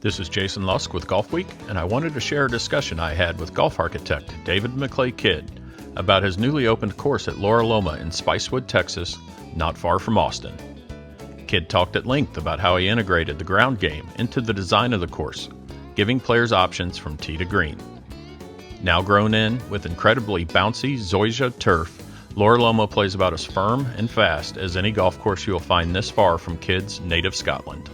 This is Jason Lusk with Golf Week, and I wanted to share a discussion I had with golf architect David McLay Kidd about his newly opened course at Loraloma in Spicewood, Texas, not far from Austin. Kidd talked at length about how he integrated the ground game into the design of the course, giving players options from tee to green. Now grown in with incredibly bouncy zoysia turf, Loraloma plays about as firm and fast as any golf course you'll find this far from Kidd's native Scotland.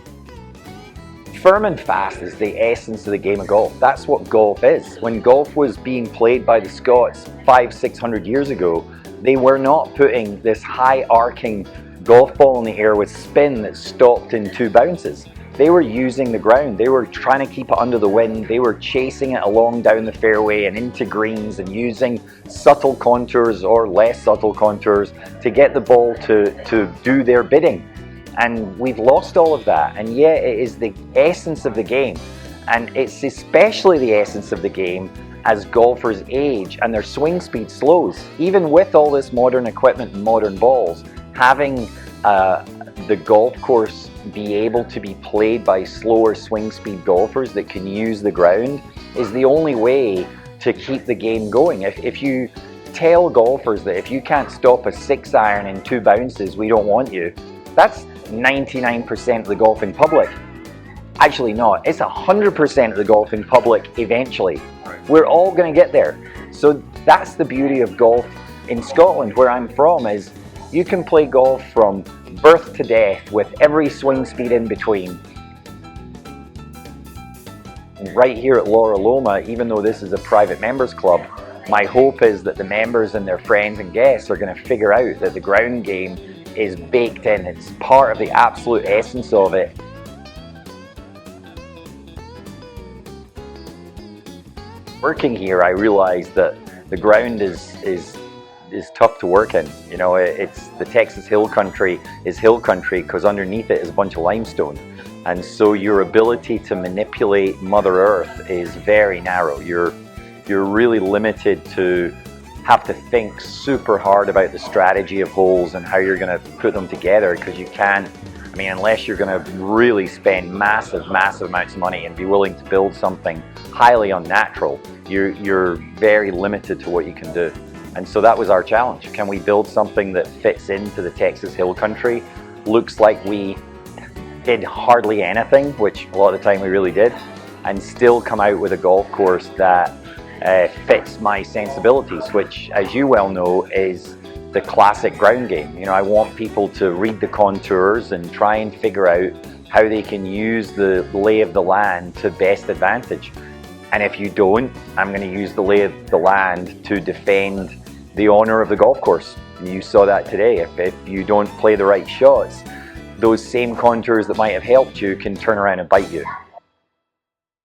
Firm and fast is the essence of the game of golf. That's what golf is. When golf was being played by the Scots 500-600 years ago, they were not putting this high arcing golf ball in the air with spin that stopped in two bounces. They were using the ground. They were trying to keep it under the wind. They were chasing it along down the fairway and into greens and using subtle contours or less subtle contours to get the ball to do their bidding. And we've lost all of that, and yet it is the essence of the game. And it's especially the essence of the game as golfers age and their swing speed slows. Even with all this modern equipment and modern balls, having the golf course be able to be played by slower swing speed golfers that can use the ground is the only way to keep the game going. If you tell golfers that if you can't stop a 6-iron in two bounces, we don't want you, that's 99% of the golfing public. Actually not, it's 100% of the golfing public eventually. We're all going to get there. So that's the beauty of golf in Scotland, where I'm from, is you can play golf from birth to death with every swing speed in between. And right here at Loraloma, even though this is a private members club, my hope is that the members and their friends and guests are going to figure out that the ground game is baked in. It's part of the absolute essence of it. Working here, I realized that the ground is tough to work in. You know, it's the Texas hill country is hill country because underneath it is a bunch of limestone. And so your ability to manipulate Mother Earth is very narrow. You're really limited to have to think super hard about the strategy of holes and how you're going to put them together, because you can't, I mean, unless you're going to really spend massive amounts of money and be willing to build something highly unnatural, you're very limited to what you can do. And so that was our challenge. Can we build something that fits into the Texas hill country, looks like we did hardly anything, which a lot of the time we really did, and still come out with a golf course that fits my sensibilities, which, as you well know, is the classic ground game. You know, I want people to read the contours and try and figure out how they can use the lay of the land to best advantage. And if you don't, I'm going to use the lay of the land to defend the honor of the golf course. You saw that today. If you don't play the right shots, those same contours that might have helped you can turn around and bite you.